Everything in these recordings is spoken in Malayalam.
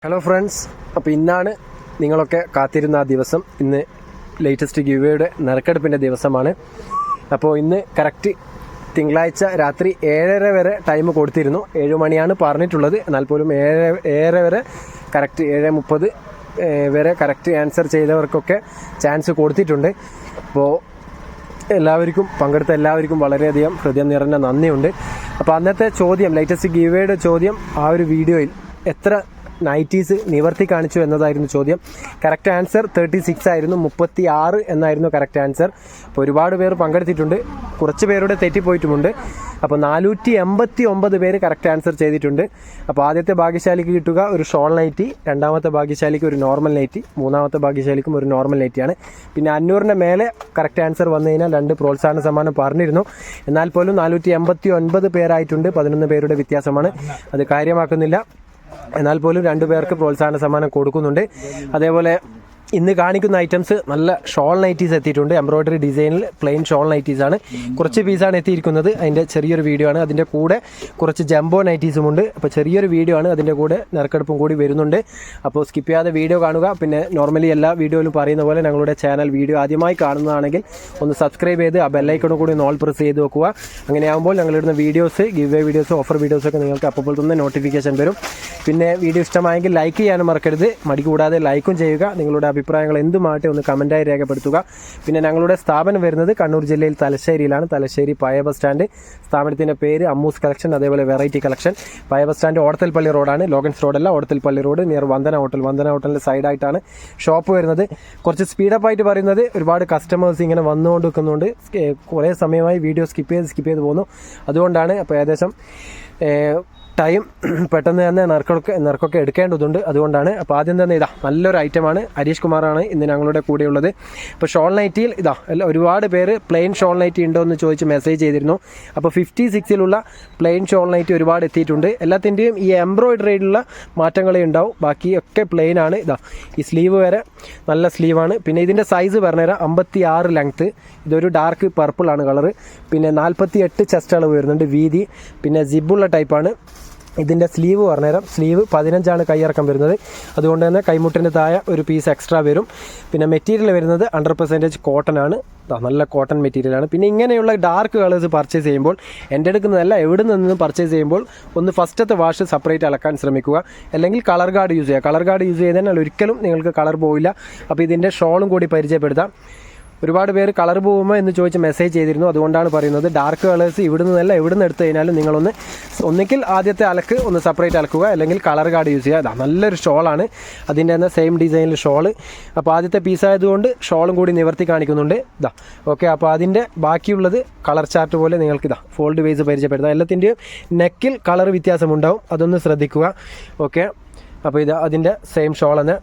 ഹലോ ഫ്രണ്ട്സ്, അപ്പോൾ ഇന്നാണ് നിങ്ങളൊക്കെ കാത്തിരുന്ന ആ ദിവസം. ഇന്ന് ലേറ്റസ്റ്റ് ഗിവേയുടെ നറുക്കെടുപ്പിൻ്റെ ദിവസമാണ്. അപ്പോൾ ഇന്ന് കറക്റ്റ് തിങ്കളാഴ്ച രാത്രി 7:30 വരെ ടൈം കൊടുത്തിരുന്നു. 7 മണിയാണ് പറഞ്ഞിട്ടുള്ളത്. എന്നാൽ പോലും 7:30 വരെ കറക്റ്റ് 7:30 വരെ കറക്റ്റ് ആൻസർ ചെയ്തവർക്കൊക്കെ ചാൻസ് കൊടുത്തിട്ടുണ്ട്. അപ്പോൾ പങ്കെടുത്ത എല്ലാവർക്കും വളരെയധികം ഹൃദയം നിറഞ്ഞ നന്ദിയുണ്ട്. അപ്പോൾ അന്നത്തെ ചോദ്യം, ലേറ്റസ്റ്റ് ഗിവേയുടെ ചോദ്യം, ആ ഒരു വീഡിയോയിൽ എത്ര നൈറ്റീസ് നിവർത്തി കാണിച്ചു എന്നതായിരുന്നു ചോദ്യം. കറക്റ്റ് ആൻസർ 36 ആയിരുന്നു. 36 എന്നായിരുന്നു കറക്റ്റ് ആൻസർ. അപ്പോൾ ഒരുപാട് പേർ പങ്കെടുത്തിട്ടുണ്ട്, കുറച്ച് പേരുടെ തെറ്റിപ്പോയിട്ടുമുണ്ട്. അപ്പോൾ 489 പേര് കറക്റ്റ് ആൻസർ ചെയ്തിട്ടുണ്ട്. അപ്പോൾ ആദ്യത്തെ ഭാഗ്യശാലിക്ക് കിട്ടുക ഒരു ഷോൾ നൈറ്റി, രണ്ടാമത്തെ ഭാഗ്യശാലിക്ക് ഒരു നോർമൽ നൈറ്റി, മൂന്നാമത്തെ ഭാഗ്യശാലിക്കും ഒരു നോർമൽ നൈറ്റിയാണ്. പിന്നെ 500-ന്റെ മേലെ കറക്റ്റ് ആൻസർ വന്നു കഴിഞ്ഞാൽ 2 പ്രോത്സാഹന സമ്മാനം പറഞ്ഞിരുന്നു. എന്നാൽ പോലും 489 പേരായിട്ടുണ്ട്. 11 പേരുടെ വ്യത്യാസമാണ്, അത് കാര്യമാക്കുന്നില്ല. എന്നാൽ പോലും 2 പേർക്ക് പ്രോത്സാഹന സമ്മാനം കൊടുക്കുന്നുണ്ട്. അതേപോലെ ഇന്ന് കാണിക്കുന്ന ഐറ്റംസ് നല്ല ഷോൾ നൈറ്റീസ് എത്തിയിട്ടുണ്ട്. എംബ്രോയ്ഡറി ഡിസൈനിൽ പ്ലെയിൻ ഷോൾ നൈറ്റീസ് ആണ്. കുറച്ച് പീസാണ് എത്തിയിരിക്കുന്നത്. അതിൻ്റെ ചെറിയൊരു വീഡിയോ ആണ്. അതിൻ്റെ കൂടെ കുറച്ച് ജംബോ നൈറ്റീസും ഉണ്ട്. അപ്പോൾ ചെറിയൊരു വീഡിയോ ആണ്, അതിൻ്റെ കൂടെ നറുക്കെടുപ്പും കൂടി വരുന്നുണ്ട്. അപ്പോൾ സ്കിപ്പ് ചെയ്യാതെ വീഡിയോ കാണുക. പിന്നെ നോർമലി എല്ലാ വീഡിയോയിലും പറയുന്ന പോലെ ഞങ്ങളുടെ ചാനൽ വീഡിയോ ആദ്യമായി കാണുന്നതാണെങ്കിൽ ഒന്ന് സബ്സ്ക്രൈബ് ചെയ്ത് ആ ബെല്ലൈക്കണും കൂടി ഓൾ പ്രസ് ചെയ്ത് വെക്കുക. അങ്ങനെയാകുമ്പോൾ ഞങ്ങളിടുന്ന videos, give away videos, offer വീഡിയോസൊക്കെ നിങ്ങൾക്ക് അപ്പോൾ തന്നെ നോട്ടിഫിക്കേഷൻ വരും. പിന്നെ വീഡിയോ ഇഷ്ടമായെങ്കിൽ ലൈക്ക് ചെയ്യാനും മറക്കരുത്. മടി കൂടാതെ ലൈക്കും ചെയ്യുക. നിങ്ങളുടെ അഭിപ്രായങ്ങൾ എന്തുമാട്ടെ ഒന്ന് കമൻറ്റായി രേഖപ്പെടുത്തുക. പിന്നെ ഞങ്ങളുടെ സ്ഥാപനം വരുന്നത് കണ്ണൂർ ജില്ലയിൽ തലശ്ശേരിയിലാണ്. തലശ്ശേരി പഴയ ബസ് സ്റ്റാൻഡ്. സ്ഥാപനത്തിൻ്റെ പേര് അമ്മൂസ് കളക്ഷൻ, അതേപോലെ വെറൈറ്റി കളക്ഷൻ. പഴയ ബസ് സ്റ്റാൻഡ് ഓടത്തൽപ്പള്ളി റോഡാണ്, ലോഗൻസ് റോഡല്ല, ഓടത്തൽപ്പള്ളി റോഡ് നിയർ വന്ദന ഹോട്ടലിൻ്റെ സൈഡായിട്ടാണ് ഷോപ്പ് വരുന്നത്. കുറച്ച് സ്പീഡപ്പായിട്ട് പറയുന്നത്, ഒരുപാട് കസ്റ്റമേഴ്സ് ഇങ്ങനെ വന്നുകൊണ്ട് നിൽക്കുന്നുണ്ട്. കുറേ സമയമായി വീഡിയോ സ്കിപ്പ് ചെയ്ത് പോകുന്നു. അതുകൊണ്ടാണ്. അപ്പോൾ ഏകദേശം ടൈം പെട്ടെന്ന് തന്നെ നറുക്കൊക്കെ എടുക്കേണ്ടതുണ്ട്. അതുകൊണ്ടാണ്. അപ്പോൾ ആദ്യം തന്നെ നല്ലൊരു ഐറ്റമാണ്. ഹരീഷ് കുമാറാണ് ഇന്ന് ഞങ്ങളുടെ കൂടെയുള്ളത്. ഇപ്പോൾ ഷോൾ നൈറ്റിയിൽ ഒരുപാട് പേര് പ്ലെയിൻ ഷോൾ നൈറ്റി ഉണ്ടോ എന്ന് ചോദിച്ച് മെസ്സേജ് ചെയ്തിരുന്നു. അപ്പോൾ 56-ലുള്ള പ്ലെയിൻ ഷോൾ നൈറ്റി ഒരുപാട് എത്തിയിട്ടുണ്ട്. എല്ലാത്തിൻ്റെയും ഈ എംബ്രോയിഡറിയിലുള്ള മാറ്റങ്ങളേ ഉണ്ടാവും. ബാക്കിയൊക്കെ പ്ലെയിൻ ആണ്. ഈ സ്ലീവ് വരെ നല്ല സ്ലീവാണ്. പിന്നെ ഇതിൻ്റെ സൈസ് പറഞ്ഞുതരാം. 56 ലെങ്ത്ത്. ഇതൊരു ഡാർക്ക് പർപ്പിളാണ് കളറ്. പിന്നെ 48 ചെസ്റ്റ് അളവ് വരുന്നുണ്ട് വീതി. പിന്നെ ജിബുള്ള ടൈപ്പാണ്. ഇതിൻ്റെ സ്ലീവ് പറഞ്ഞുതരാം. സ്ലീവ് 15 കൈയിറക്കം വരുന്നത്. അതുകൊണ്ട് തന്നെ കൈമുട്ടിൻ്റെ താഴെ ഒരു പീസ് എക്സ്ട്രാ വരും. പിന്നെ മെറ്റീരിയൽ വരുന്നത് 100% കോട്ടൺ ആണ്. നല്ല കോട്ടൺ മെറ്റീരിയലാണ്. പിന്നെ ഇങ്ങനെയുള്ള ഡാർക്ക് കളേഴ്സ് പർച്ചേസ് ചെയ്യുമ്പോൾ, എൻ്റെ അടുക്കുന്നതല്ല, എവിടെ നിന്നും പർച്ചേസ് ചെയ്യുമ്പോൾ ഒന്ന് ഫസ്റ്റത്തെ വാഷ് സെപ്പറേറ്റ് അലക്കാൻ ശ്രമിക്കുക. അല്ലെങ്കിൽ കളർ ഗാർഡ് യൂസ് ചെയ്യുക. കളർ ഗാർഡ് യൂസ് ചെയ്താൽ ഒരിക്കലും നിങ്ങൾക്ക് കളർ പോവില്ല. അപ്പോൾ ഇതിൻ്റെ ഷോളും കൂടി പരിചയപ്പെടുത്താം. ഒരുപാട് പേര് കളർ പോകുമോ എന്ന് ചോദിച്ച് മെസ്സേജ് ചെയ്തിരുന്നു. അതുകൊണ്ടാണ് പറയുന്നത്. ഡാർക്ക് കളേഴ്സ് എവിടെ നിന്ന് എടുത്തു കഴിഞ്ഞാലും ഒന്നിക്കിൽ ആദ്യത്തെ അലക്ക് ഒന്ന് സെപ്പറേറ്റ് അലക്കുക, അല്ലെങ്കിൽ കളർ ഗാർഡ് യൂസ് ചെയ്യുക. നല്ലൊരു ഷോളാണ്. അതിൻ്റെ തന്നെ സെയിം ഡിസൈനിൽ ഷോള്. അപ്പോൾ ആദ്യത്തെ പീസായതുകൊണ്ട് ഷോളും കൂടി നിവർത്തി കാണിക്കുന്നുണ്ട്. ഓക്കെ. അപ്പോൾ അതിൻ്റെ ബാക്കിയുള്ളത് കളർ ചാർട്ട് പോലെ നിങ്ങൾക്ക് ഫോൾഡ് വൈസ് പരിചയപ്പെടുത്താം. എല്ലാത്തിൻ്റെയും നെക്കിൽ കളർ വ്യത്യാസമുണ്ടാവും, അതൊന്ന് ശ്രദ്ധിക്കുക. ഓക്കെ. അപ്പോൾ അതിൻ്റെ സെയിം ഷോൾ തന്നെ.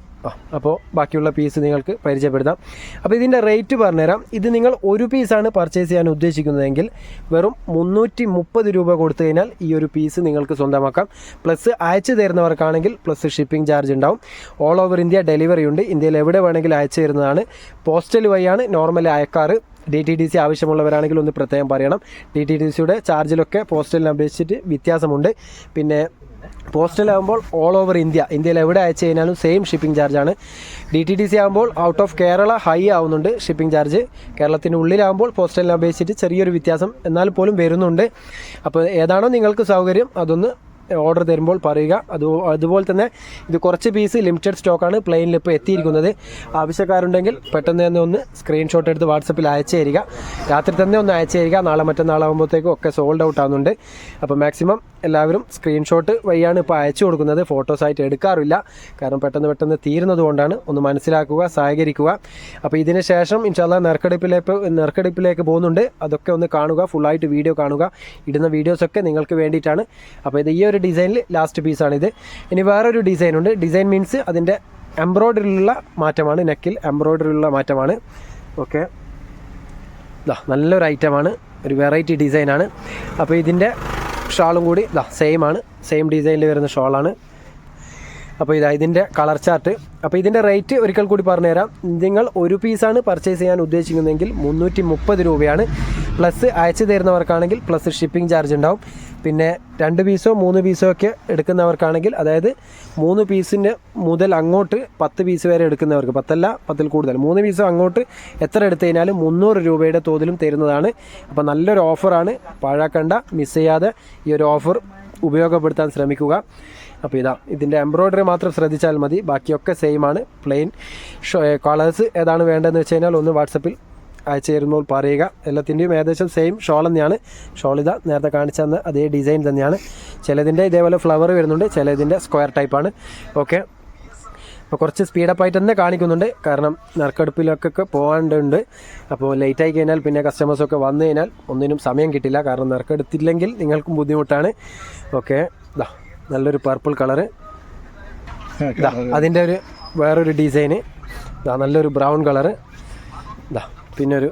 അപ്പോൾ ബാക്കിയുള്ള പീസ് നിങ്ങൾക്ക് പരിചയപ്പെടുത്താം. അപ്പോൾ ഇതിൻ്റെ റേറ്റ് പറഞ്ഞുതരാം. ഇത് നിങ്ങൾ ഒരു പീസാണ് പർച്ചേസ് ചെയ്യാൻ ഉദ്ദേശിക്കുന്നതെങ്കിൽ വെറും 330 രൂപ കൊടുത്തു കഴിഞ്ഞാൽ ഈ ഒരു പീസ് നിങ്ങൾക്ക് സ്വന്തമാക്കാം. പ്ലസ് അയച്ചു തരുന്നവർക്കാണെങ്കിൽ പ്ലസ് ഷിപ്പിംഗ് ചാർജ് ഉണ്ടാവും. ഓൾ ഓവർ ഇന്ത്യ ഡെലിവറി ഉണ്ട്. ഇന്ത്യയിൽ എവിടെ വേണമെങ്കിലും അയച്ചു തരുന്നതാണ്. പോസ്റ്റൽ വഴിയാണ് നോർമലി അയക്കാറ്. DTDC ആവശ്യമുള്ളവരാണെങ്കിൽ ഒന്ന് പ്രത്യേകം പറയണം. DTDCയുടെ ചാർജിലൊക്കെ പോസ്റ്റലിനെ അപേക്ഷിച്ചിട്ട് വ്യത്യാസമുണ്ട്. പിന്നെ പോസ്റ്റലാകുമ്പോൾ ഓൾ ഓവർ ഇന്ത്യയിൽ എവിടെ അയച്ചു കഴിഞ്ഞാലും സെയിം ഷിപ്പിംഗ് ചാർജാണ്. DTDC ആകുമ്പോൾ ഔട്ട് ഓഫ് കേരള ഹൈ ആവുന്നുണ്ട് ഷിപ്പിംഗ് ചാർജ്. കേരളത്തിൻ്റെ ഉള്ളിലാകുമ്പോൾ പോസ്റ്റലിനെ അപേക്ഷിച്ചിട്ട് ചെറിയൊരു വ്യത്യാസം എന്നാൽ പോലും വരുന്നുണ്ട്. അപ്പോൾ ഏതാണോ നിങ്ങൾക്ക് സൗകര്യം അതൊന്ന് ഓർഡർ തരുമ്പോൾ പറയുക. അതുപോലെ തന്നെ ഇത് കുറച്ച് പീസ് ലിമിറ്റഡ് സ്റ്റോക്കാണ് പ്ലെയിനിൽ ഇപ്പോൾ എത്തിയിരിക്കുന്നത്. ആവശ്യക്കാരുണ്ടെങ്കിൽ പെട്ടെന്ന് തന്നെ ഒന്ന് സ്ക്രീൻഷോട്ട് എടുത്ത് വാട്സപ്പിൽ അയച്ചു തരിക. രാത്രി തന്നെ ഒന്ന് അയച്ചു തരിക. നാളെ മറ്റന്നാളാകുമ്പോഴത്തേക്കും ഒക്കെ സോൾഡ് ഔട്ട് ആകുന്നുണ്ട്. അപ്പോൾ മാക്സിമം എല്ലാവരും സ്ക്രീൻഷോട്ട് വഴിയാണ് ഇപ്പോൾ അയച്ചു കൊടുക്കുന്നത്. ഫോട്ടോസായിട്ട് എടുക്കാറില്ല, കാരണം പെട്ടെന്ന് തീരുന്നത് കൊണ്ടാണ്. ഒന്ന് മനസ്സിലാക്കുക, സഹകരിക്കുക. അപ്പോൾ ഇതിന് ശേഷം ഇൻഷാല്ലാ നറുക്കെടുപ്പിലേക്ക് പോകുന്നുണ്ട്. അതൊക്കെ ഒന്ന് കാണുക, ഫുള്ളായിട്ട് വീഡിയോ കാണുക. ഇടുന്ന വീഡിയോസൊക്കെ നിങ്ങൾക്ക് വേണ്ടിയിട്ടാണ്. അപ്പോൾ ഇത് ഈ ഒരു ഡിസൈനിൽ ലാസ്റ്റ് പീസാണിത്. ഇനി വേറൊരു ഡിസൈനുണ്ട്. ഡിസൈൻ മീൻസ് അതിൻ്റെ എംബ്രോയ്ഡറിയിലുള്ള മാറ്റമാണ്. നെക്കിൽ എംബ്രോയ്ഡറിയിലുള്ള മാറ്റമാണ്. ഓക്കെ. നല്ലൊരു ഐറ്റമാണ്, ഒരു വെറൈറ്റി ഡിസൈനാണ്. അപ്പോൾ ഇതിൻ്റെ ഷാളും കൂടി സെയിം ഡിസൈനിൽ വരുന്ന ഷോളാണ്. അപ്പോൾ ഇതിൻ്റെ കളർ ചാർട്ട്. അപ്പോൾ ഇതിൻ്റെ റേറ്റ് ഒരിക്കൽ കൂടി പറഞ്ഞുതരാം. നിങ്ങൾ ഒരു പീസാണ് പർച്ചേസ് ചെയ്യാൻ ഉദ്ദേശിക്കുന്നതെങ്കിൽ 330 രൂപയാണ്. പ്ലസ് അയച്ചു തരുന്നവർക്കാണെങ്കിൽ പ്ലസ് ഷിപ്പിംഗ് ചാർജ് ഉണ്ടാവും. പിന്നെ 2 പീസോ 3 പീസോ ഒക്കെ എടുക്കുന്നവർക്കാണെങ്കിൽ, അതായത് 3 പീസിന് മുതൽ അങ്ങോട്ട് 10 പീസ് വരെ എടുക്കുന്നവർക്ക്, 10 അല്ല 10ൽ കൂടുതൽ, 3 പീസോ അങ്ങോട്ട് എത്ര എടുത്തു കഴിഞ്ഞാലും 300 രൂപയുടെ തോതിലും തരുന്നതാണ്. അപ്പോൾ നല്ലൊരു ഓഫറാണ്, പാഴാക്കണ്ട, മിസ് ചെയ്യാതെ ഈ ഒരു ഓഫർ ഉപയോഗപ്പെടുത്താൻ ശ്രമിക്കുക. അപ്പോൾ ഇതിൻ്റെ എംബ്രോയ്ഡറി മാത്രം ശ്രദ്ധിച്ചാൽ മതി, ബാക്കിയൊക്കെ സെയിം ആണ്. പ്ലെയിൻ കളേഴ്സ് ഏതാണ് വേണ്ടതെന്ന് വെച്ച് കഴിഞ്ഞാൽ ഒന്ന് വാട്സപ്പിൽ അയച്ചു തരുമ്പോൾ പറയുക. എല്ലാത്തിൻ്റെയും ഏകദേശം സെയിം ഷോൾ തന്നെയാണ്. ഷോൾ നേരത്തെ കാണിച്ചു തന്ന അതേ ഡിസൈൻ തന്നെയാണ്. ചിലതിൻ്റെ ഇതേപോലെ ഫ്ലവർ വരുന്നുണ്ട്, ചിലതിൻ്റെ സ്ക്വയർ ടൈപ്പാണ്. ഓക്കെ, അപ്പോൾ കുറച്ച് സ്പീഡപ്പായിട്ട് തന്നെ കാണിക്കുന്നുണ്ട്, കാരണം നറുക്കെടുപ്പിലൊക്കെ പോകാണ്ടുണ്ട്. അപ്പോൾ ലേറ്റായി കഴിഞ്ഞാൽ പിന്നെ കസ്റ്റമേഴ്സൊക്കെ വന്നു കഴിഞ്ഞാൽ ഒന്നിനും സമയം കിട്ടില്ല, കാരണം നറുക്കെടുത്തില്ലെങ്കിൽ നിങ്ങൾക്കും ബുദ്ധിമുട്ടാണ്. ഓക്കെ, നല്ലൊരു പർപ്പിൾ കളറ്, അതിൻ്റെ ഒരു വേറൊരു ഡിസൈന്, നല്ലൊരു ബ്രൗൺ കളറ്, പിന്നെ ഒരു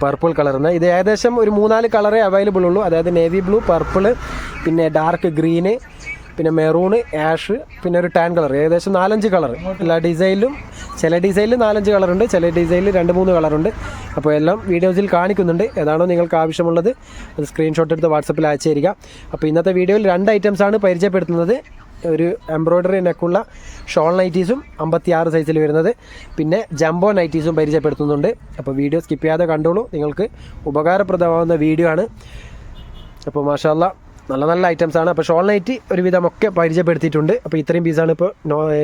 പർപ്പിൾ കളർന്ന്. ഇത് ഏകദേശം ഒരു 3-4 കളറേ അവൈലബിൾ ഉള്ളൂ, അതായത് നേവി ബ്ലൂ, പർപ്പിള്, പിന്നെ ഡാർക്ക് ഗ്രീന്, പിന്നെ മെറൂണ്, ആഷ്, പിന്നെ ഒരു ടാൻ കളർ. ഏകദേശം 4-5 കളർ എല്ലാ ഡിസൈനിലും. ചില ഡിസൈനിൽ 4-5 കളറുണ്ട്, ചില ഡിസൈനിൽ 2-3 കളറുണ്ട്. അപ്പോൾ എല്ലാം വീഡിയോസിൽ കാണിക്കുന്നുണ്ട്. ഏതാണോ നിങ്ങൾക്ക് ആവശ്യമുള്ളത് അത് സ്ക്രീൻഷോട്ട് എടുത്ത് വാട്സപ്പിൽ അയച്ചു തരിക. അപ്പോൾ ഇന്നത്തെ വീഡിയോയിൽ 2 ഐറ്റംസാണ് പരിചയപ്പെടുത്തുന്നത്. ഒരു എംബ്രോയ്ഡറി നെക്കുള്ള ഷോൾ നൈറ്റീസും 56 സൈസിൽ വരുന്നത്, പിന്നെ ജംബോ നൈറ്റീസും പരിചയപ്പെടുത്തുന്നുണ്ട്. അപ്പോൾ വീഡിയോ സ്കിപ്പ് ചെയ്യാതെ കണ്ടോളൂ, നിങ്ങൾക്ക് ഉപകാരപ്രദമാകുന്ന വീഡിയോ ആണ്. അപ്പോൾ മാഷാ അല്ലാ നല്ല നല്ല ഐറ്റംസാണ്. അപ്പോൾ ഷോൾ നൈറ്റി ഒരുവിധമൊക്കെ പരിചയപ്പെടുത്തിയിട്ടുണ്ട്. അപ്പോൾ ഇത്രയും പീസാണ് ഇപ്പോൾ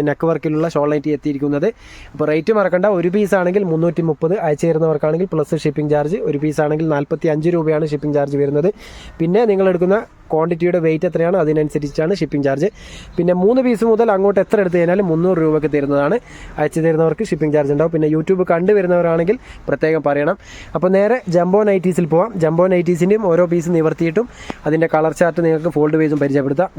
നെക്ക് വർക്കിലുള്ള ഷോൾ നൈറ്റി എത്തിയിരിക്കുന്നത്. അപ്പോൾ റേറ്റ് മറക്കണ്ട, ഒരു പീസാണെങ്കിൽ 330, അയച്ചു തരുന്നവർക്കാണെങ്കിൽ പ്ലസ് ഷിപ്പിംഗ് ചാർജ്. ഒരു പീസാണെങ്കിൽ 45 രൂപയാണ് ഷിപ്പിംഗ് ചാർജ് വരുന്നത്. പിന്നെ നിങ്ങളെടുക്കുന്ന ക്വാണ്ടിറ്റിയുടെ വെയിറ്റ് എത്രയാണ് അതിനനുസരിച്ചാണ് ഷിപ്പിംഗ് ചാർജ്. പിന്നെ 3 പീസ് മുതൽ അങ്ങോട്ട് എത്ര എടുത്തു കഴിഞ്ഞാലും 300 രൂപയ്ക്ക് തരുന്നതാണ്. അയച്ചു തരുന്നവർക്ക് ഷിപ്പിംഗ് ചാർജ് ഉണ്ടാവും. പിന്നെ യൂട്യൂബ് കണ്ടുവരുന്നവരാണെങ്കിൽ പ്രത്യേകം പറയണം. അപ്പോൾ നേരെ ജംബോ നൈറ്റീസിൽ പോവാം. ജംബോ നൈറ്റീസിൻ്റെയും ഓരോ പീസ് നിവർത്തിയിട്ടും അതിൻ്റെ കളർ ചാർട്ട് നിങ്ങൾക്ക് ഫോൾഡ് വൈസും പരിചയപ്പെടുത്താം.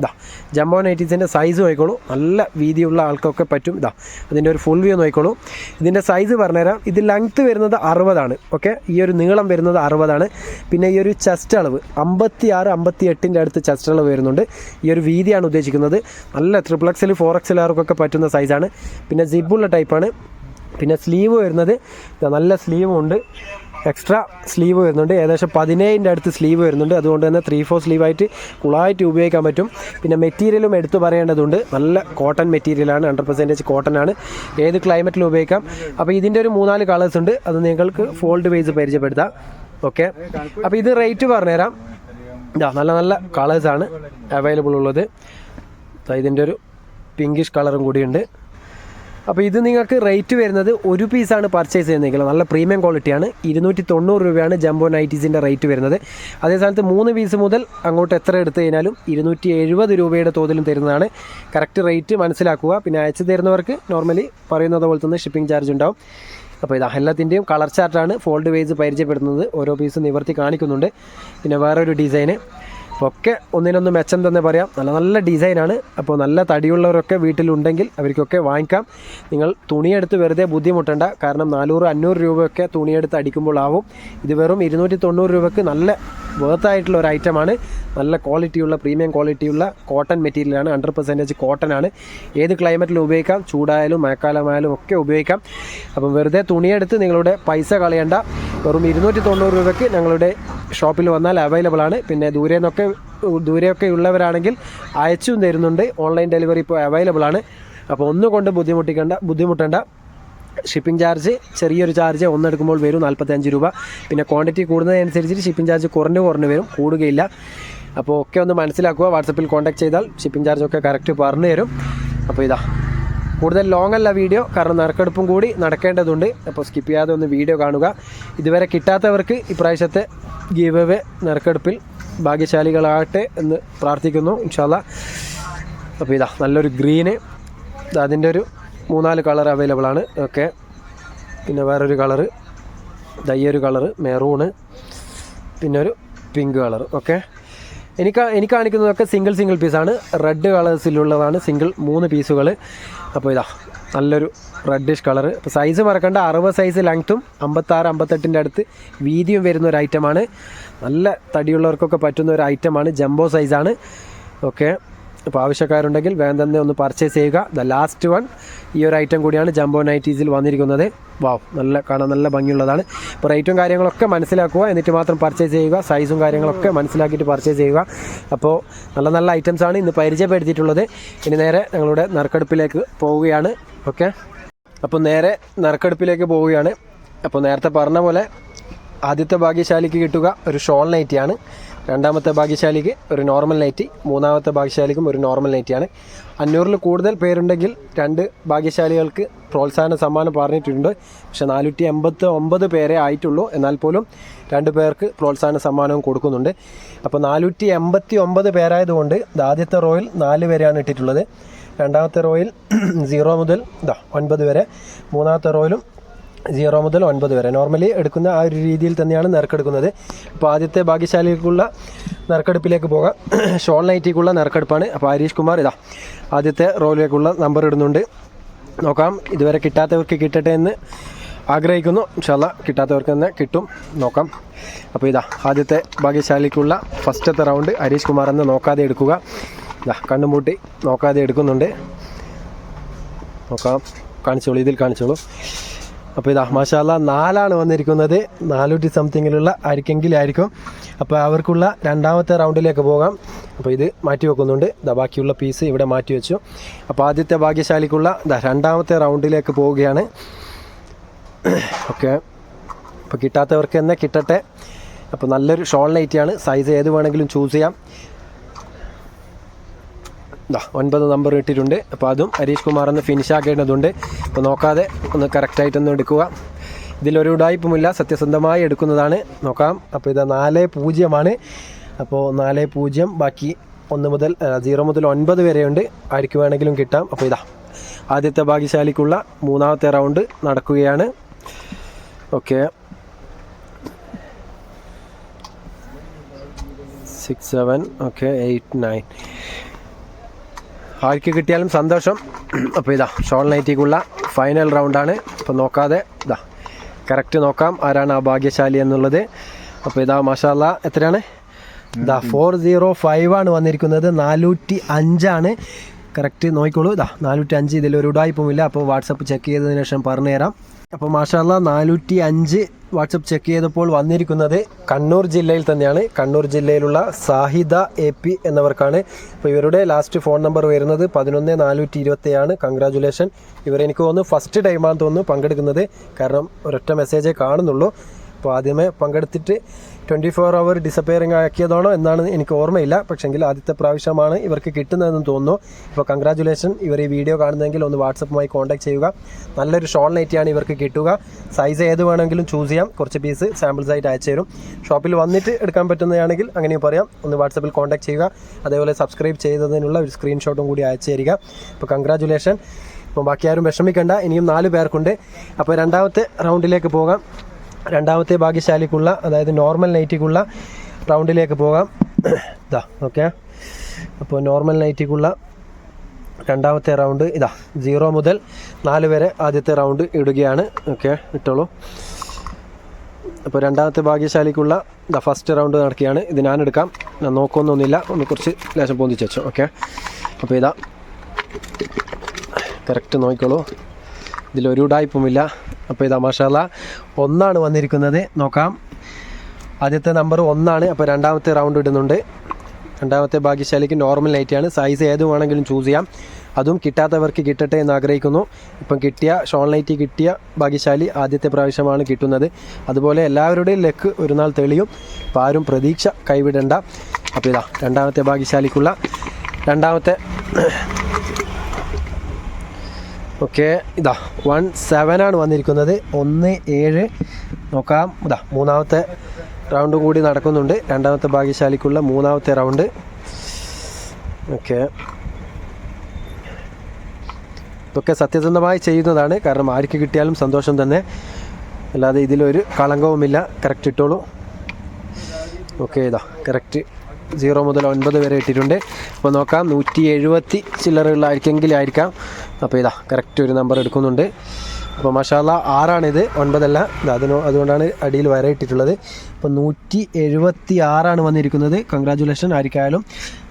ജംബോ നൈറ്റീസിൻ്റെ സൈസ് നോക്കിക്കോളൂ, നല്ല വീതിയുള്ള ആൾക്കൊക്കെ പറ്റും. അതിൻ്റെ ഒരു ഫുൾ വ്യൂ നോക്കിക്കോളൂ. ഇതിൻ്റെ സൈസ് പറഞ്ഞുതരാം. ഇത് ലെങ്ത്ത് വരുന്നത് 60 ആണ്. ഓക്കെ, ഈ ഒരു നീളം വരുന്നത് 60 ആണ്. പിന്നെ ഈ ഒരു ചെസ്റ്റ് അളവ് 56-58 അടുത്ത് ചെസ്റ്റ് അളവ് വരുന്നുണ്ട്. ഈ ഒരു വീതിയാണ് ഉദ്ദേശിക്കുന്നത്. നല്ല 3XL 4XL ആർക്കൊക്കെ പറ്റുന്ന സൈസാണ്. പിന്നെ സിബുള്ള ടൈപ്പാണ്. പിന്നെ സ്ലീവ് വരുന്നത് നല്ല സ്ലീവും ഉണ്ട്, എക്സ്ട്രാ സ്ലീവ് വരുന്നുണ്ട്. ഏകദേശം 17 അടുത്ത് സ്ലീവ് വരുന്നുണ്ട്. അതുകൊണ്ട് തന്നെ 3/4 സ്ലീവായിട്ട് ഫുള്ളായിട്ട് ഉപയോഗിക്കാൻ പറ്റും. പിന്നെ മെറ്റീരിയലും എടുത്തു പറയേണ്ടതുണ്ട്, നല്ല കോട്ടൺ മെറ്റീരിയലാണ്, 100% കോട്ടൺ ആണ്. ഏത് ക്ലൈമറ്റിലും ഉപയോഗിക്കാം. അപ്പോൾ ഇതിൻ്റെ ഒരു 3-4 കളേഴ്സ് ഉണ്ട്, അത് നിങ്ങൾക്ക് ഫോൾഡ് വൈസ് പരിചയപ്പെടുത്താം. ഓക്കെ, അപ്പോൾ ഇത് റേറ്റ് പറഞ്ഞുതരാം. നല്ല നല്ല കളേഴ്സാണ് അവൈലബിൾ ഉള്ളത്. ഇതിൻ്റെ ഒരു പിങ്കിഷ് കളറും കൂടിയുണ്ട്. അപ്പോൾ ഇത് നിങ്ങൾക്ക് റേറ്റ് വരുന്നത് ഒരു പീസാണ് പർച്ചേസ് ചെയ്യുന്നതെങ്കിൽ നല്ല പ്രീമിയം ക്വാളിറ്റിയാണ്. 290 രൂപയാണ് ജംബോ നൈറ്റീസിൻ്റെ റേറ്റ് വരുന്നത്. അതേ സ്ഥാനത്ത് 3 പീസ് മുതൽ അങ്ങോട്ട് എത്ര എടുത്തു കഴിഞ്ഞാലും 270 രൂപയുടെ തോതിലും തരുന്നതാണ്. കറക്റ്റ് റേറ്റ് മനസ്സിലാക്കുക. പിന്നെ അയച്ചു തരുന്നവർക്ക് നോർമലി പറയുന്നത് പോലെ തന്നെ ഷിപ്പിംഗ് ചാർജ് ഉണ്ടാവും. അപ്പോൾ എല്ലാത്തിൻ്റെയും കളർ ചാർട്ടാണ് ഫോൾഡ് വൈസ് പരിചയപ്പെടുത്തുന്നത്. ഓരോ പീസ് നിവർത്തി കാണിക്കുന്നുണ്ട്. പിന്നെ വേറൊരു ഡിസൈന്, ഒക്കെ ഒന്നിനൊന്ന് മെച്ചം തന്നെ പറയാം. നല്ല നല്ല ഡിസൈനാണ്. അപ്പോൾ നല്ല തടിയുള്ളവരൊക്കെ വീട്ടിലുണ്ടെങ്കിൽ അവർക്കൊക്കെ വാങ്ങിക്കാം. നിങ്ങൾ തുണിയെടുത്ത് വെറുതെ ബുദ്ധിമുട്ടണ്ട, കാരണം 400-500 രൂപയൊക്കെ തുണിയെടുത്ത് അടിക്കുമ്പോൾ ആവും. ഇത് വെറും 290 രൂപയ്ക്ക് നല്ല വേർത്തായിട്ടുള്ള ഒരു ഐറ്റമാണ്. നല്ല ക്വാളിറ്റിയുള്ള പ്രീമിയം ക്വാളിറ്റിയുള്ള കോട്ടൺ മെറ്റീരിയലാണ്, 100% കോട്ടൺ ആണ്. ഏത് ക്ലൈമറ്റിലും ഉപയോഗിക്കാം, ചൂടായാലും മഴക്കാലമായാലും ഒക്കെ ഉപയോഗിക്കാം. അപ്പം വെറുതെ തുണിയെടുത്ത് നിങ്ങളുടെ പൈസ കളയണ്ട. വെറും 290 രൂപയ്ക്ക് ഞങ്ങളുടെ ഷോപ്പിൽ വന്നാൽ അവൈലബിൾ ആണ്. പിന്നെ ദൂരെയൊക്കെ ഉള്ളവരാണെങ്കിൽ അയച്ചും തരുന്നുണ്ട്. ഓൺലൈൻ ഡെലിവറി ഇപ്പോൾ അവൈലബിൾ ആണ്. അപ്പോൾ ഒന്നുകൊണ്ട് ബുദ്ധിമുട്ടേണ്ട. ഷിപ്പിംഗ് ചാർജ് ചെറിയൊരു ചാർജ് ഒന്നെടുക്കുമ്പോൾ വരും 45 രൂപ. പിന്നെ ക്വാണ്ടിറ്റി കൂടുന്നതനുസരിച്ച് ഷിപ്പിംഗ് ചാർജ് കുറഞ്ഞു വരും, കൂടുകയില്ല. അപ്പോൾ ഒക്കെ ഒന്ന് മനസ്സിലാക്കുക. വാട്സപ്പിൽ കോൺടാക്ട് ചെയ്താൽ ഷിപ്പിംഗ് ചാർജൊക്കെ കറക്റ്റ് പറഞ്ഞു തരും. അപ്പോൾ കൂടുതൽ ലോങ് അല്ല വീഡിയോ, കാരണം നറുക്കെടുപ്പും കൂടി നടക്കേണ്ടതുണ്ട്. അപ്പോൾ സ്കിപ്പ് ചെയ്യാതെ ഒന്ന് വീഡിയോ കാണുക. ഇതുവരെ കിട്ടാത്തവർക്ക് ഇപ്രാവശ്യത്തെ ഗീവ് അവേ നറുക്കെടുപ്പിൽ ഭാഗ്യശാലികളാകട്ടെ എന്ന് പ്രാർത്ഥിക്കുന്നു, ഇൻഷാ അല്ലാ. അപ്പോൾ നല്ലൊരു ഗ്രീന്, അതിൻ്റെ ഒരു 3-4 കളർ അവൈലബിൾ ആണ്. ഓക്കെ, പിന്നെ വേറൊരു കളറ്, ഈ ഒരു കളറ് മെറൂണ്, പിന്നെ ഒരു പിങ്ക് കളർ. ഓക്കെ, എനിക്ക് കാണിക്കുന്നതൊക്കെ സിംഗിൾ പീസാണ്. റെഡ് കളേഴ്സിലുള്ളതാണ് സിംഗിൾ 3 പീസുകൾ. അപ്പോൾ നല്ലൊരു റെഡിഷ് കളർ. അപ്പോൾ സൈസ് മറക്കണ്ട, 60 സൈസ് ലെങ്ത്തും 56-58 അടുത്ത് വീതിയും വരുന്ന ഒരു ഐറ്റമാണ്. നല്ല തടിയുള്ളവർക്കൊക്കെ പറ്റുന്ന ഒരു ഐറ്റമാണ്. ജംബോ സൈസാണ്. ഓക്കെ, അപ്പോൾ ആവശ്യക്കാരുണ്ടെങ്കിൽ വേഗം തന്നെ ഒന്ന് പർച്ചേസ് ചെയ്യുക. ദ ലാസ്റ്റ് വൺ ഈ ഒരു ഐറ്റം കൂടിയാണ് ജംബോ നൈറ്റീസിൽ വന്നിരിക്കുന്നത്. വാവ്, നല്ല കാണാൻ നല്ല ഭംഗിയുള്ളതാണ്. അപ്പോൾ റേറ്റും കാര്യങ്ങളൊക്കെ മനസ്സിലാക്കുക, എന്നിട്ട് മാത്രം പർച്ചേസ് ചെയ്യുക. സൈസും കാര്യങ്ങളൊക്കെ മനസ്സിലാക്കിയിട്ട് പർച്ചേസ് ചെയ്യുക. അപ്പോൾ നല്ല നല്ല ഐറ്റംസാണ് ഇന്ന് പരിചയപ്പെടുത്തിയിട്ടുള്ളത്. ഇനി നേരെ ഞങ്ങളുടെ നറുക്കെടുപ്പിലേക്ക് പോവുകയാണ്. ഓക്കെ, അപ്പോൾ നേരെ നറുക്കെടുപ്പിലേക്ക് പോവുകയാണ്. അപ്പോൾ നേരത്തെ പറഞ്ഞ പോലെ ആദ്യത്തെ ഭാഗ്യശാലിക്ക് കിട്ടുക ഒരു ഷോൾ നൈറ്റിയാണ്, രണ്ടാമത്തെ ഭാഗ്യശാലിക്ക് ഒരു നോർമൽ നൈറ്റി, മൂന്നാമത്തെ ഭാഗ്യശാലിക്കും ഒരു നോർമൽ നൈറ്റിയാണ്. 500 കൂടുതൽ പേരുണ്ടെങ്കിൽ 2 ഭാഗ്യശാലികൾക്ക് പ്രോത്സാഹന സമ്മാനം പറഞ്ഞിട്ടുണ്ട്. പക്ഷേ 489 പേരെ ആയിട്ടുള്ളൂ. എന്നാൽ പോലും 2 പേർക്ക് പ്രോത്സാഹന സമ്മാനവും കൊടുക്കുന്നുണ്ട്. അപ്പോൾ 489 പേരായതുകൊണ്ട് ആദ്യത്തെ റോയിൽ 4 പേരെയാണ് ഇട്ടിട്ടുള്ളത്. രണ്ടാമത്തെ റോയിൽ 0 മുതൽ 9 വരെ, മൂന്നാമത്തെ റോയിലും 0 മുതൽ 9 വരെ നോർമലി എടുക്കുന്ന ആ ഒരു രീതിയിൽ തന്നെയാണ് നറുക്കെടുക്കുന്നത്. അപ്പോൾ ആദ്യത്തെ ഭാഗ്യശാലിക്കുള്ള നറുക്കെടുപ്പിലേക്ക് പോകാം. ഷോൾ നൈറ്റിക്കുള്ള നറുക്കെടുപ്പാണ്. അപ്പോൾ ഹരീഷ് കുമാർ ആദ്യത്തെ റോയിലേക്കുള്ള നമ്പർ ഇടുന്നുണ്ട്. നോക്കാം, ഇതുവരെ കിട്ടാത്തവർക്ക് കിട്ടട്ടെ എന്ന് ആഗ്രഹിക്കുന്നു. ഇൻഷാ അല്ലാഹ് കിട്ടാത്തവർക്ക് തന്നെ കിട്ടും, നോക്കാം. അപ്പോൾ ആദ്യത്തെ ഭാഗ്യശാലിക്കുള്ള ഫസ്റ്റത്തെ റൗണ്ട് ഹരീഷ് കുമാർ എന്ന് നോക്കാതെ എടുക്കുക. കണ്ണും പൂട്ടി നോക്കാതെ എടുക്കുന്നുണ്ട്. നോക്കാം, കാണിച്ചോളൂ, ഇതിൽ കാണിച്ചോളൂ. അപ്പോൾ മാഷാ അല്ലാഹ് 4 വന്നിരിക്കുന്നത്. 400 സംതിങ്ങിലുള്ള ആയിരിക്കും. അപ്പോൾ അവർക്കുള്ള രണ്ടാമത്തെ റൗണ്ടിലേക്ക് പോകാം. അപ്പോൾ ഇത് മാറ്റി വെക്കുന്നുണ്ട്. ബാക്കിയുള്ള പീസ് ഇവിടെ മാറ്റി വെച്ചു. അപ്പോൾ ആദ്യത്തെ ഭാഗ്യശാലിക്കുള്ള രണ്ടാമത്തെ റൗണ്ടിലേക്ക് പോവുകയാണ്. ഓക്കെ, അപ്പോൾ കിട്ടാത്തവർക്ക് തന്നെ കിട്ടട്ടെ. അപ്പോൾ നല്ലൊരു ഷോൾ നൈറ്റിയാണ്. സൈസ് ഏത് വേണമെങ്കിലും ചൂസ് ചെയ്യാം. 9 നമ്പർ ഇട്ടിട്ടുണ്ട്. അപ്പോൾ അതും ഹരീഷ് കുമാർ എന്ന് ഫിനിഷ് ആക്കേണ്ടതുണ്ട്. അപ്പോൾ നോക്കാതെ ഒന്ന് കറക്റ്റായിട്ടൊന്ന് എടുക്കുക. ഇതിലൊരു ഉടായ്പുമില്ല, സത്യസന്ധമായി എടുക്കുന്നതാണ്. നോക്കാം. അപ്പോൾ 40 അപ്പോൾ 40, ബാക്കി 0 മുതൽ 9 വരെയുണ്ട്. ആർക്ക് വേണമെങ്കിലും കിട്ടാം. അപ്പോൾ ആദ്യത്തെ ഭാഗ്യശാലിക്കുള്ള മൂന്നാമത്തെ റൗണ്ട് നടക്കുകയാണ്. Okay, 6, 7, okay, 8, 9. ആർക്ക് കിട്ടിയാലും സന്തോഷം. അപ്പോൾ ഷോൾ നൈറ്റിക്കുള്ള ഫൈനൽ റൗണ്ടാണ്. അപ്പോൾ നോക്കാതെ കറക്റ്റ് നോക്കാം ആരാണ് ആ ഭാഗ്യശാലി എന്നുള്ളത്. അപ്പോൾ മാഷാ അല്ലാഹ് എത്രയാണ്? 405 വന്നിരിക്കുന്നത്. 405 കറക്റ്റ് നോക്കിക്കോളൂ. 405. ഇതിലൊരു ഉടായ്പുമില്ല. അപ്പോൾ വാട്സപ്പ് ചെക്ക് ചെയ്തതിനു ശേഷം പറഞ്ഞുതരാം. അപ്പോൾ മാഷാ അല്ലാഹ് 405 വാട്സപ്പ് ചെക്ക് ചെയ്തപ്പോൾ വന്നിരിക്കുന്നത് കണ്ണൂർ ജില്ലയിൽ തന്നെയാണ്. കണ്ണൂർ ജില്ലയിലുള്ള സാഹിദ AP എന്നവർക്കാണ്. അപ്പോൾ ഇവരുടെ ലാസ്റ്റ് ഫോൺ നമ്പർ വരുന്നത് 11427. കൺഗ്രാജുലേഷൻ. ഇവരെനിക്ക് തോന്നുന്നു ഫസ്റ്റ് ടൈമാണെന്ന് തോന്നുന്നു പങ്കെടുക്കുന്നത്. കാരണം ഒരൊറ്റ മെസ്സേജേ കാണുന്നുള്ളൂ. അപ്പോൾ ആദ്യമേ പങ്കെടുത്തിട്ട് 24 അവർ ഡിസപ്പിയറിങ് ആക്കിയതാണോ എന്നാണ് എനിക്ക് ഓർമ്മയില്ല. പക്ഷെങ്കിൽ ആദ്യത്തെ പ്രാവശ്യമാണ് ഇവർക്ക് കിട്ടുന്നതെന്ന് തോന്നുന്നു. അപ്പോൾ കൺഗ്രാജുലേഷൻ. ഇവർ ഈ വീഡിയോ കാണുന്നതെങ്കിൽ ഒന്ന് വാട്സപ്പുമായി കോൺടാക്ട് ചെയ്യുക. നല്ലൊരു ഷോൾ നൈറ്റിയാണ് ഇവർക്ക് കിട്ടുക. സൈസ് ഏത് വേണമെങ്കിലും ചൂസ് ചെയ്യാം. കുറച്ച് പീസ് സാമ്പിൾസ് ആയിട്ട് അയച്ചു തരും. ഷോപ്പിൽ വന്നിട്ട് എടുക്കാൻ പറ്റുന്നതാണെങ്കിൽ അങ്ങനെയും പറയാം. ഒന്ന് വാട്സപ്പിൽ കോൺടാക്ട് ചെയ്യുക. അതേപോലെ സബ്സ്ക്രൈബ് ചെയ്തതിനുള്ള ഒരു സ്ക്രീൻഷോട്ടും കൂടി അയച്ചു തരിക. അപ്പോൾ കൺഗ്രാജുലേഷൻ. അപ്പോൾ ബാക്കി ആരും വിഷമിക്കേണ്ട, ഇനിയും 4 പേർക്കുണ്ട്. അപ്പോൾ രണ്ടാമത്തെ റൗണ്ടിലേക്ക് പോകാം. രണ്ടാമത്തെ ഭാഗ്യശാലിക്കുള്ള, അതായത് നോർമൽ നൈറ്റിക്കുള്ള റൗണ്ടിലേക്ക് പോകാം. ഓക്കെ, അപ്പോൾ നോർമൽ നൈറ്റിക്കുള്ള രണ്ടാമത്തെ റൗണ്ട് 0 മുതൽ 4 വരെ ആദ്യത്തെ റൗണ്ട് ഇടുകയാണ്. ഓക്കെ, ഇട്ടോളൂ. അപ്പോൾ രണ്ടാമത്തെ ഭാഗ്യശാലിക്കുള്ള ഫസ്റ്റ് റൗണ്ട് നടക്കുകയാണ്. ഇത് ഞാൻ എടുക്കാം, ഞാൻ നോക്കൊന്നുമില്ല, ഒന്ന് കുറച്ച് ലേശം പൊന്തിച്ച് വെച്ചോ. ഓക്കെ, അപ്പോൾ കറക്റ്റ് നോക്കിക്കോളൂ, ഇതിലൊരു ഉടായ്പുമില്ല. അപ്പോൾ മാഷാ അല്ലാഹ് 1 വന്നിരിക്കുന്നത്. നോക്കാം, ആദ്യത്തെ നമ്പർ 1. അപ്പോൾ രണ്ടാമത്തെ റൗണ്ട് ഇടുന്നുണ്ട്. രണ്ടാമത്തെ ഭാഗ്യശാലിക്ക് നോർമൽ നൈറ്റിയാണ്. സൈസ് ഏത് വേണമെങ്കിലും ചൂസ് ചെയ്യാം. അതും കിട്ടാത്തവർക്ക് കിട്ടട്ടെ എന്ന് ആഗ്രഹിക്കുന്നു. ഇപ്പം കിട്ടിയ ഷോൾ നൈറ്റി കിട്ടിയ ഭാഗ്യശാലി ആദ്യത്തെ പ്രാവശ്യമാണ് കിട്ടുന്നത്. അതുപോലെ എല്ലാവരുടെയും ലക്ക് ഒരു നാൾ തെളിയും. അപ്പോൾ ആരും പ്രതീക്ഷ കൈവിടേണ്ട. അപ്പോൾ രണ്ടാമത്തെ ഭാഗ്യശാലിക്കുള്ള രണ്ടാമത്തെ. ഓക്കെ, 17 വന്നിരിക്കുന്നത്. 17. നോക്കാം, മൂന്നാമത്തെ റൗണ്ട് കൂടി നടക്കുന്നുണ്ട്. രണ്ടാമത്തെ ഭാഗ്യശാലിക്കുള്ള മൂന്നാമത്തെ റൗണ്ട്. ഓക്കെ, ഇതൊക്കെ സത്യസന്ധമായി ചെയ്യുന്നതാണ്. കാരണം ആർക്ക് കിട്ടിയാലും സന്തോഷം തന്നെ, അല്ലാതെ ഇതിലൊരു കളങ്കവുമില്ല. കറക്റ്റ് ഇട്ടോളൂ. ഓക്കെ, കറക്റ്റ് 0 മുതൽ 9 വരെ ഇട്ടിട്ടുണ്ട്. അപ്പോൾ നോക്കാം, 170 ചില്ലറകളായിരിക്കെങ്കിലും ആയിരിക്കാം. അപ്പോൾ കറക്റ്റ് ഒരു നമ്പർ എടുക്കുന്നുണ്ട്. അപ്പോൾ മാഷാ അല്ലാ 6ആണിത്, 9അല്ല. അതുകൊണ്ടാണ് അടിയിൽ വരയിട്ടിട്ടുള്ളത്. അപ്പോൾ 176 വന്നിരിക്കുന്നത്. കൺഗ്രാജുലേഷൻ ആർക്കായാലും.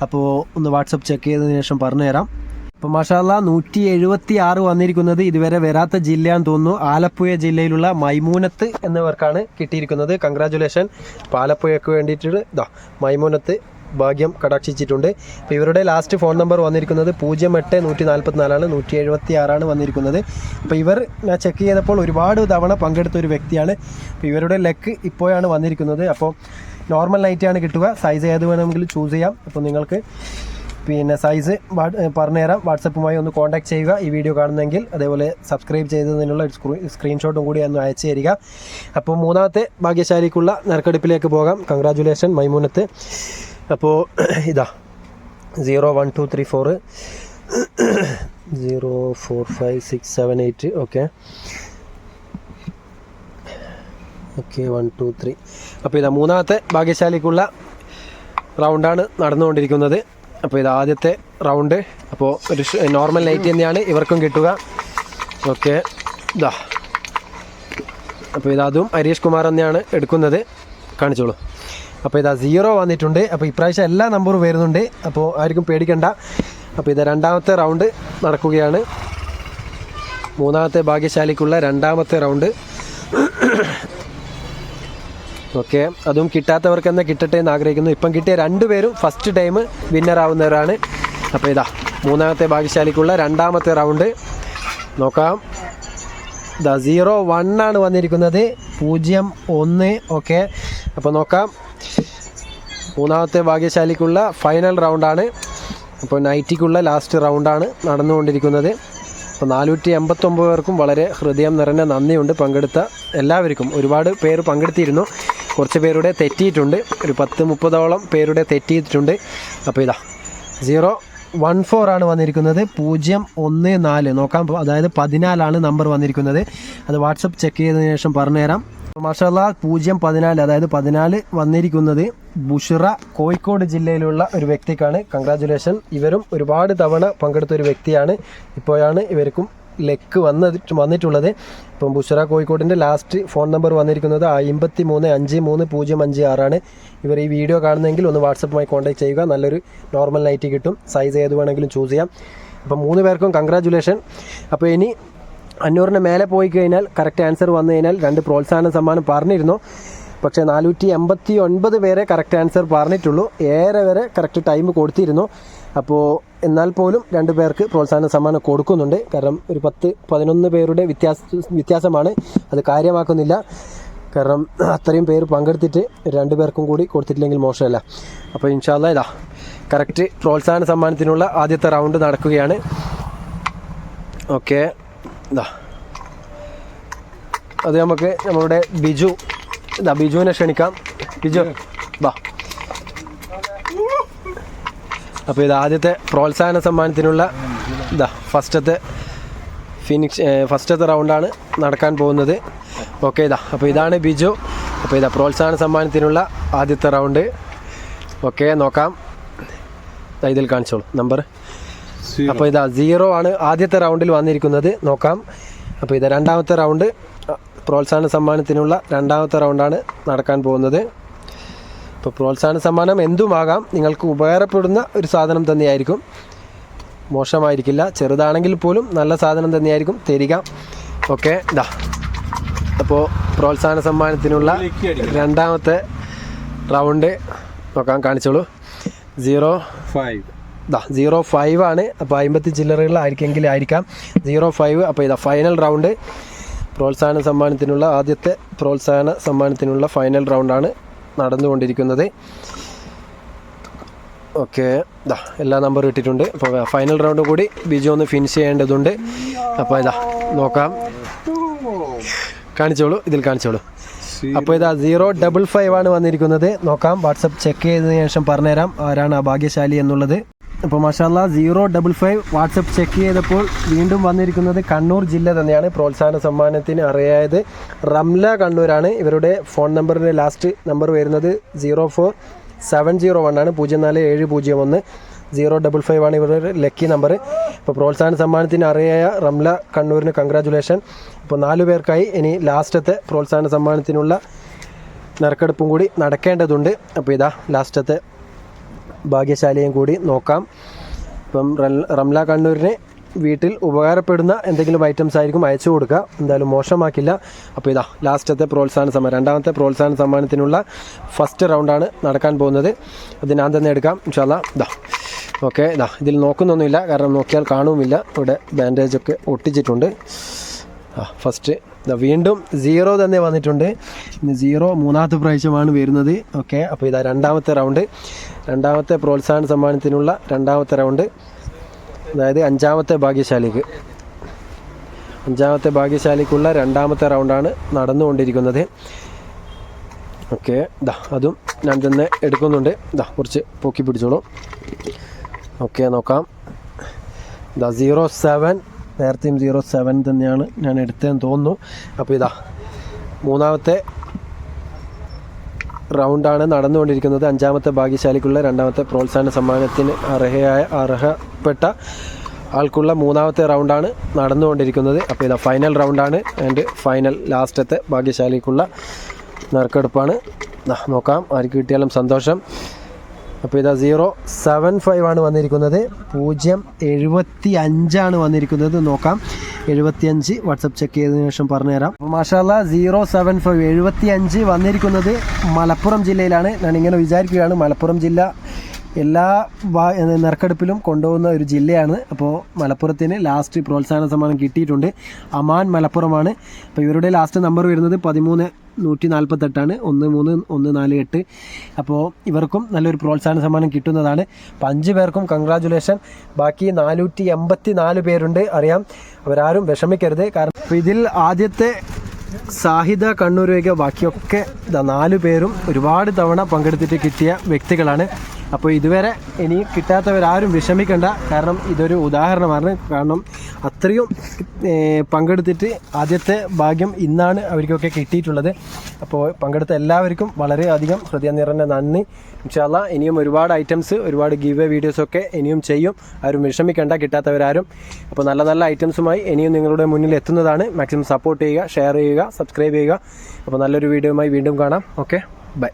അപ്പോൾ ഒന്ന് വാട്സപ്പ് ചെക്ക് ചെയ്തതിന് ശേഷം പറഞ്ഞുതരാം. അപ്പോൾ മാഷാ അല്ലാ 176 വന്നിരിക്കുന്നത് ഇതുവരെ വരാത്ത ജില്ലയാണെന്ന് തോന്നുന്നു. ആലപ്പുഴ ജില്ലയിലുള്ള മൈമൂനത്ത് എന്നിവർക്കാണ് കിട്ടിയിരിക്കുന്നത്. കൺഗ്രാജുലേഷൻ. അപ്പോൾ ആലപ്പുഴയ്ക്ക് വേണ്ടിയിട്ട് മൈമൂനത്ത് ഭാഗ്യം കടാക്ഷിച്ചിട്ടുണ്ട്. അപ്പോൾ ഇവരുടെ ലാസ്റ്റ് ഫോൺ നമ്പർ വന്നിരിക്കുന്നത് 08144 176 വന്നിരിക്കുന്നത്. അപ്പോൾ ഇവർ ഞാൻ ചെക്ക് ചെയ്തപ്പോൾ ഒരുപാട് തവണ പങ്കെടുത്ത ഒരു വ്യക്തിയാണ്. അപ്പോൾ ഇവരുടെ ലക്ക് ഇപ്പോഴാണ് വന്നിരിക്കുന്നത്. അപ്പോൾ നോർമൽ നൈറ്റാണ് കിട്ടുക. സൈസ് ഏത് വേണമെങ്കിലും ചൂസ് ചെയ്യാം. അപ്പോൾ നിങ്ങൾക്ക് സൈസ് പറഞ്ഞുതരാം. വാട്സപ്പുമായി ഒന്ന് കോൺടാക്ട് ചെയ്യുക ഈ വീഡിയോ കാണുന്നെങ്കിൽ. അതേപോലെ സബ്സ്ക്രൈബ് ചെയ്തതിനുള്ള സ്ക്രീൻഷോട്ടും കൂടി ഒന്ന് അയച്ചു തരിക. അപ്പോൾ മൂന്നാമത്തെ ഭാഗ്യശാലിക്കുള്ള നറുക്കെടുപ്പിലേക്ക് പോകാം. കൺഗ്രാജുലേഷൻ മൈമൂനത്ത്. അപ്പോൾ 0 1 2 3 4 0 4 5 6 7 8 ഓക്കെ 1 2 3. അപ്പോൾ മൂന്നാമത്തെ ഭാഗ്യശാലിക്കുള്ള റൗണ്ടാണ് നടന്നുകൊണ്ടിരിക്കുന്നത്. അപ്പോൾ ആദ്യത്തെ റൗണ്ട്. അപ്പോൾ ഒരു നോർമൽ നൈറ്റ് തന്നെയാണ് ഇവർക്കും കിട്ടുക. ഓക്കെ അപ്പോൾ അതും ഹരീഷ് കുമാർ തന്നെയാണ് എടുക്കുന്നത്. കാണിച്ചോളൂ. അപ്പോൾ 0 വന്നിട്ടുണ്ട്. അപ്പോൾ ഇപ്രാവശ്യം എല്ലാ നമ്പറും വരുന്നുണ്ട്. അപ്പോൾ ആർക്കും പേടിക്കണ്ട. അപ്പോൾ രണ്ടാമത്തെ റൗണ്ട് നടക്കുകയാണ്. മൂന്നാമത്തെ ഭാഗ്യശാലിക്കുള്ള രണ്ടാമത്തെ റൗണ്ട്. ഓക്കെ അതും കിട്ടാത്തവർക്ക് തന്നെ കിട്ടട്ടെ എന്ന് ആഗ്രഹിക്കുന്നു. ഇപ്പം കിട്ടിയ 2 പേരും ഫസ്റ്റ് ടൈം വിന്നർ ആവുന്നവരാണ്. അപ്പോൾ മൂന്നാമത്തെ ഭാഗ്യശാലിക്കുള്ള രണ്ടാമത്തെ റൗണ്ട് നോക്കാം. 0 1 വന്നിരിക്കുന്നത്. 0 1 ഓക്കെ. അപ്പോൾ നോക്കാം. മൂന്നാമത്തെ ഭാഗ്യശാലിക്കുള്ള ഫൈനൽ റൗണ്ടാണ്. അപ്പോൾ നൈറ്റിക്കുള്ള ലാസ്റ്റ് റൗണ്ടാണ് നടന്നുകൊണ്ടിരിക്കുന്നത്. അപ്പോൾ 489 പേർക്കും വളരെ ഹൃദയം നിറഞ്ഞ നന്ദിയുണ്ട്. പങ്കെടുത്ത എല്ലാവർക്കും. ഒരുപാട് പേര് പങ്കെടുത്തിരുന്നു. കുറച്ച് പേരുടെ തെറ്റിയിട്ടുണ്ട്. ഒരു 10-30ഓളം പേരുടെ തെറ്റിയിട്ടുണ്ട്. അപ്പോൾ 014 വന്നിരിക്കുന്നത്. 014 നോക്കാം. അതായത് 14 നമ്പർ വന്നിരിക്കുന്നത്. അത് വാട്സപ്പ് ചെക്ക് ചെയ്തതിന് ശേഷം പറഞ്ഞുതരാം. മാഷാ അല്ലാ 014 അതായത് 14 വന്നിരിക്കുന്നത് ബുഷറ കോഴിക്കോട് ജില്ലയിലുള്ള ഒരു വ്യക്തിക്കാണ്. കൺഗ്രാജുലേഷൻ. ഇവരും ഒരുപാട് തവണ പങ്കെടുത്ത ഒരു വ്യക്തിയാണ്. ഇപ്പോഴാണ് ഇവർക്കും ലെക്ക് വന്നിട്ടുള്ളത്. ഇപ്പം ബുഷറ കോഴിക്കോടിൻ്റെ ലാസ്റ്റ് ഫോൺ നമ്പർ വന്നിരിക്കുന്നത് 53530556. ഇവർ ഈ വീഡിയോ കാണുന്നെങ്കിൽ ഒന്ന് വാട്സപ്പുമായി കോൺടാക്ട് ചെയ്യുക. നല്ലൊരു നോർമൽ നൈറ്റ് കിട്ടും. സൈസ് ഏത് വേണമെങ്കിലും ചൂസ് ചെയ്യാം. അപ്പം 3 പേർക്കും കൺഗ്രാജുലേഷൻ. അപ്പോൾ ഇനി 500 മേലെ പോയി കഴിഞ്ഞാൽ കറക്റ്റ് ആൻസർ വന്നു കഴിഞ്ഞാൽ 2 പ്രോത്സാഹന സമ്മാനം പറഞ്ഞിരുന്നു. പക്ഷേ 489 പേരെ കറക്റ്റ് ആൻസർ പറഞ്ഞിട്ടുള്ളൂ. 7 വരെ കറക്റ്റ് ടൈം കൊടുത്തിരുന്നു. അപ്പോൾ എന്നാൽ പോലും 2 പേർക്ക് പ്രോത്സാഹന സമ്മാനം കൊടുക്കുന്നുണ്ട്. കാരണം ഒരു 10-11 പേരുടെ വ്യത്യാസമാണ്. അത് കാര്യമാക്കുന്നില്ല. കാരണം അത്രയും പേര് പങ്കെടുത്തിട്ട് 2 പേർക്കും കൂടി കൊടുത്തിട്ടില്ലെങ്കിൽ മോശമല്ല. അപ്പോൾ ഇൻഷാ അല്ലാ കറക്റ്റ് പ്രോത്സാഹന സമ്മാനത്തിനുള്ള ആദ്യത്തെ റൗണ്ട് നടക്കുകയാണ്. ഓക്കെ അത് നമുക്ക് നമ്മളുടെ ബിജുവിനെ ക്ഷണിക്കാം. ബിജു വാ. അപ്പോൾ ആദ്യത്തെ പ്രോത്സാഹന സമ്മാനത്തിനുള്ള ഫസ്റ്റത്തെ റൗണ്ടാണ് നടക്കാൻ പോകുന്നത്. ഓക്കെ അപ്പോൾ ഇതാണ് ബിജു. അപ്പോൾ പ്രോത്സാഹന സമ്മാനത്തിനുള്ള ആദ്യത്തെ റൗണ്ട്. ഓക്കെ നോക്കാം. ഇതിൽ കാണിച്ചോളൂ നമ്പർ. അപ്പോൾ 0 ആണ് ആദ്യത്തെ റൗണ്ടിൽ വന്നിരിക്കുന്നത്. നോക്കാം. അപ്പോൾ രണ്ടാമത്തെ റൗണ്ട് പ്രോത്സാഹന സമ്മാനത്തിനുള്ള രണ്ടാമത്തെ റൗണ്ടാണ് നടക്കാൻ പോകുന്നത്. ഇപ്പോൾ പ്രോത്സാഹന സമ്മാനം എന്തുമാകാം. നിങ്ങൾക്ക് ഉപകാരപ്പെടുന്ന ഒരു സാധനം തന്നെയായിരിക്കും. മോശമായിരിക്കില്ല. ചെറുതാണെങ്കിൽ പോലും നല്ല സാധനം തന്നെയായിരിക്കും തരിക. ഓക്കെ അപ്പോൾ പ്രോത്സാഹന സമ്മാനത്തിനുള്ള രണ്ടാമത്തെ റൗണ്ട് നോക്കാം. കാണിച്ചോളൂ. 05 ആണ്. അപ്പോൾ 50 ചില്ലറകളിലായിരിക്കെങ്കിലും ആയിരിക്കാം 05. അപ്പോൾ ഫൈനൽ റൗണ്ട് പ്രോത്സാഹന സമ്മാനത്തിനുള്ള ആദ്യത്തെ പ്രോത്സാഹന സമ്മാനത്തിനുള്ള ഫൈനൽ റൗണ്ടാണ് നടന്നുകൊണ്ടിരിക്കുന്നത്. ഓക്കെ എല്ലാ നമ്പറും ഇട്ടിട്ടുണ്ട്. അപ്പോൾ ഫൈനൽ റൗണ്ട് കൂടി ബിജു ഒന്ന് ഫിനിഷ് ചെയ്യേണ്ടതുണ്ട്. അപ്പോൾ നോക്കാം. കാണിച്ചോളൂ. ഇതിൽ കാണിച്ചോളൂ. അപ്പോൾ 055 ആണ് വന്നിരിക്കുന്നത്. നോക്കാം. വാട്സപ്പ് ചെക്ക് ചെയ്തതിന് ശേഷം പറഞ്ഞുതരാം ആരാണ് ആ ഭാഗ്യശാലി എന്നുള്ളത്. അപ്പോൾ മാഷാ അല്ലാ 055 വാട്സപ്പ് ചെക്ക് ചെയ്തപ്പോൾ വീണ്ടും വന്നിരിക്കുന്നത് കണ്ണൂർ ജില്ല തന്നെയാണ്. പ്രോത്സാഹന സമ്മാനത്തിന് അറിയായത് റംല കണ്ണൂരാണ്. ഇവരുടെ ഫോൺ നമ്പറിൻ്റെ ലാസ്റ്റ് നമ്പർ വരുന്നത് 04701 ആണ്. 04701. 055 ആണ് ഇവരുടെ ലക്കി നമ്പർ. ഇപ്പോൾ പ്രോത്സാഹന സമ്മാനത്തിന് അറിയായ റംല കണ്ണൂരിന് കൺഗ്രാജുലേഷൻ. ഇപ്പോൾ 4 പേർക്കായി ഇനി ലാസ്റ്റത്തെ പ്രോത്സാഹന സമ്മാനത്തിനുള്ള നറുക്കെടുപ്പും കൂടി നടക്കേണ്ടതുണ്ട്. അപ്പോൾ ഇതാ ലാസ്റ്റത്തെ ഭാഗ്യശാലിയും കൂടി നോക്കാം. ഇപ്പം റംല കണ്ണൂരിന് വീട്ടിൽ ഉപകാരപ്പെടുന്ന എന്തെങ്കിലും ഐറ്റംസ് ആയിരിക്കും അയച്ചു കൊടുക്കുക, എന്തായാലും മോശമാക്കില്ല. അപ്പോൾ ഇതാ ലാസ്റ്റത്തെ പ്രോത്സാഹന സമ്മാനം, രണ്ടാമത്തെ പ്രോത്സാഹന സമ്മാനത്തിനുള്ള ഫസ്റ്റ് റൗണ്ടാണ് നടക്കാൻ പോകുന്നത്. അത് ഞാൻ തന്നെ എടുക്കാം ഇൻഷാ അല്ലാ. ഇതാ ഓക്കെ, ഇതാ ഇതിൽ നോക്കുന്നൊന്നുമില്ല, കാരണം നോക്കിയാൽ കാണുമില്ല, ഇവിടെ ബാൻഡേജൊക്കെ ഒട്ടിച്ചിട്ടുണ്ട്. ഫസ്റ്റ് ഇതാ വീണ്ടും 0 തന്നെ വന്നിട്ടുണ്ട്. ഇന്ന് 0 മൂന്നാമത്തെ പ്രാവശ്യമാണ് വരുന്നത്. ഓക്കെ, അപ്പോൾ ഇതാ രണ്ടാമത്തെ പ്രോത്സാഹന സമ്മാനത്തിനുള്ള രണ്ടാമത്തെ റൗണ്ട്, അതായത് അഞ്ചാമത്തെ ഭാഗ്യശാലിക്കുള്ള രണ്ടാമത്തെ റൗണ്ടാണ് നടന്നുകൊണ്ടിരിക്കുന്നത്. ഓക്കെ, ഇതാ അതും ഞാൻ തന്നെ എടുക്കുന്നുണ്ട്. ഇതാ കുറച്ച് പൊക്കി പിടിച്ചോളൂ. ഓക്കെ, നോക്കാം. ഇതാ 07, നേരത്തെയും 07 തന്നെയാണ് ഞാൻ എടുത്തതെന്ന് തോന്നുന്നു. അപ്പോൾ ഇതാ മൂന്നാമത്തെ റൗണ്ടാണ് നടന്നുകൊണ്ടിരിക്കുന്നത്. അഞ്ചാമത്തെ ഭാഗ്യശാലിക്കുള്ള രണ്ടാമത്തെ പ്രോത്സാഹന സമ്മാനത്തിന് അർഹപ്പെട്ട ആൾക്കുള്ള മൂന്നാമത്തെ റൗണ്ടാണ് നടന്നുകൊണ്ടിരിക്കുന്നത്. അപ്പോൾ ഇതാ ഫൈനൽ റൗണ്ടാണ് ആൻഡ് ഫൈനൽ ലാസ്റ്റത്തെ ഭാഗ്യശാലിക്കുള്ള നറുക്കെടുപ്പാണ്. നോക്കാം ആർക്ക് കിട്ടിയാലും സന്തോഷം. അപ്പോൾ ഇതാ 075 ആണ് വന്നിരിക്കുന്നത്. 075 ആണ് വന്നിരിക്കുന്നത്. നോക്കാം, 75 വാട്സപ്പ് ചെക്ക് ചെയ്തതിനു ശേഷം പറഞ്ഞുതരാം. മാഷാ അല്ലാ 075 75 വന്നിരിക്കുന്നത് മലപ്പുറം ജില്ലയിലാണ്. ഞാനിങ്ങനെ വിചാരിക്കുകയാണ്, മലപ്പുറം ജില്ല എല്ലാ നറുക്കെടുപ്പിലും കൊണ്ടുപോകുന്ന ഒരു ജില്ലയാണ്. അപ്പോൾ മലപ്പുറത്തിന് ലാസ്റ്റ് പ്രോത്സാഹന സമ്മാനം കിട്ടിയിട്ടുണ്ട്. അമാൻ മലപ്പുറമാണ്. അപ്പോൾ ഇവരുടെ ലാസ്റ്റ് നമ്പർ വരുന്നത് 13148 13148. അപ്പോൾ ഇവർക്കും നല്ലൊരു പ്രോത്സാഹന സമ്മാനം കിട്ടുന്നതാണ്. അപ്പോൾ 5 പേർക്കും കൺഗ്രാജുലേഷൻ. ബാക്കി 484 പേരുണ്ട്, അറിയാം. അവരാരും വിഷമിക്കരുത്, കാരണം ഇപ്പോൾ ഇതിൽ ആദ്യത്തെ സാഹിദ കണ്ണൂരൊക്കെ ബാക്കിയൊക്കെ 4 പേരും ഒരുപാട് തവണ പങ്കെടുത്തിട്ട് കിട്ടിയ വ്യക്തികളാണ്. അപ്പോൾ ഇതുവരെ ഇനി കിട്ടാത്തവരാരും വിഷമിക്കേണ്ട, കാരണം ഇതൊരു ഉദാഹരണമാണ്. കാരണം അത്രയും പങ്കെടുത്തിട്ട് ആദ്യത്തെ ഭാഗ്യം ഇന്നാണ് അവർക്കൊക്കെ കിട്ടിയിട്ടുള്ളത്. അപ്പോൾ പങ്കെടുത്ത എല്ലാവർക്കും വളരെയധികം ഹൃദയം നിറഞ്ഞ നന്ദി. ഇൻഷാ അല്ലാ ഇനിയും ഒരുപാട് ഐറ്റംസ്, ഒരുപാട് ഗിവ് വീഡിയോസൊക്കെ ഇനിയും ചെയ്യും. ആരും വിഷമിക്കേണ്ട, കിട്ടാത്തവരാരും. അപ്പോൾ നല്ല നല്ല ഐറ്റംസുമായി ഇനിയും നിങ്ങളുടെ മുന്നിൽ എത്തുന്നതാണ്. മാക്സിമം സപ്പോർട്ട് ചെയ്യുക, ഷെയർ ചെയ്യുക, സബ്സ്ക്രൈബ് ചെയ്യുക. അപ്പോൾ നല്ലൊരു വീഡിയോയുമായി വീണ്ടും കാണാം. Okay, by.